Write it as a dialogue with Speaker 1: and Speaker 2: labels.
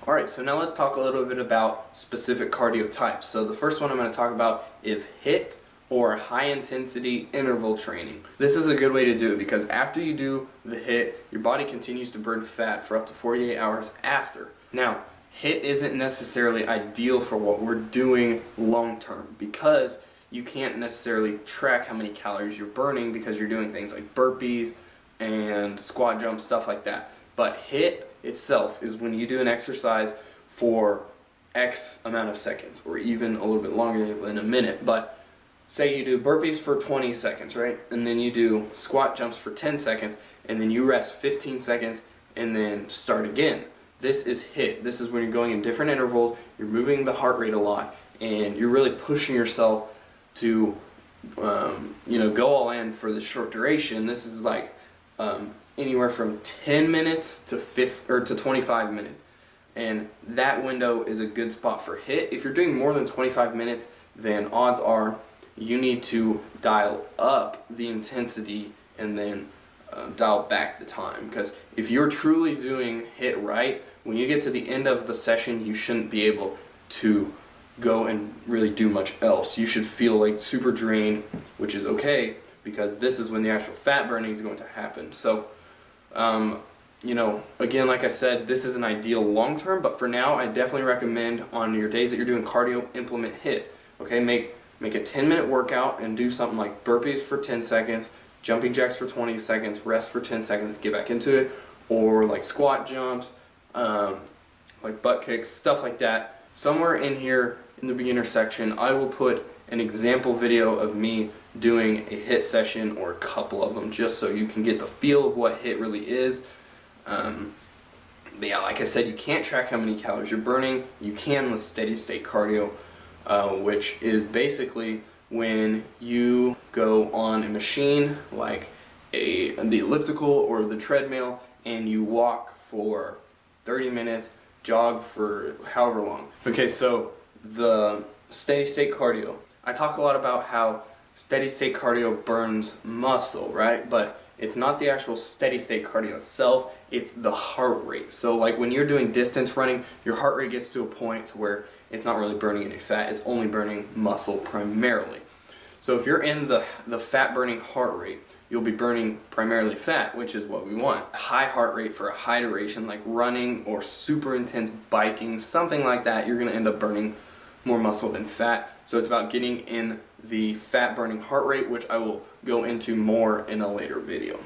Speaker 1: Alright, so now let's talk a little bit about specific cardio types. So the first one I'm going to talk about is HIIT, or high intensity interval training. This is a good way to do it because after you do the HIIT, your body continues to burn fat for up to 48 hours after. Now, HIIT isn't necessarily ideal for what we're doing long term because you can't necessarily track how many calories you're burning because you're doing things like burpees and squat jumps, stuff like that. But HIIT itself is when you do an exercise for X amount of seconds, or even a little bit longer than a minute. But say you do burpees for 20 seconds, right? And then you do squat jumps for 10 seconds, and then you rest 15 seconds, and then start again. This is HIIT. This is when you're going in different intervals, you're moving the heart rate a lot, and you're really pushing yourself to go all in for the short duration. This is like anywhere from 10 minutes to 25 minutes. And that window is a good spot for HIIT. If you're doing more than 25 minutes, then odds are you need to dial up the intensity and then dial back the time. Because if you're truly doing HIIT right, when you get to the end of the session, you shouldn't be able to go and really do much else. You should feel like super drained, which is okay because this is when the actual fat burning is going to happen. So, again, like I said, this isn't ideal long term, but for now, I definitely recommend on your days that you're doing cardio, implement HIIT. Okay, make a 10-minute workout and do something like burpees for 10 seconds, jumping jacks for 20 seconds, rest for 10 seconds, get back into it, or like squat jumps, like butt kicks, stuff like that. Somewhere in here in the beginner section, I will put an example video of me doing a HIIT session or a couple of them just so you can get the feel of what HIIT really is. But yeah, like I said, you can't track how many calories you're burning. You can with steady state cardio, which is basically when you go on a machine like the elliptical or the treadmill and you walk for 30 minutes, jog for however long. Okay, so the steady state cardio. I talk a lot about how steady state cardio burns muscle, right? But it's not the actual steady state cardio itself, it's the heart rate. So like when you're doing distance running, your heart rate gets to a point to where it's not really burning any fat, it's only burning muscle primarily. So if you're in the fat burning heart rate, you'll be burning primarily fat, which is what we want. A high heart rate for a high duration like running or super intense biking, something like that, you're going to end up burning more muscle than fat. So it's about getting in the fat burning heart rate, which I will go into more in a later video.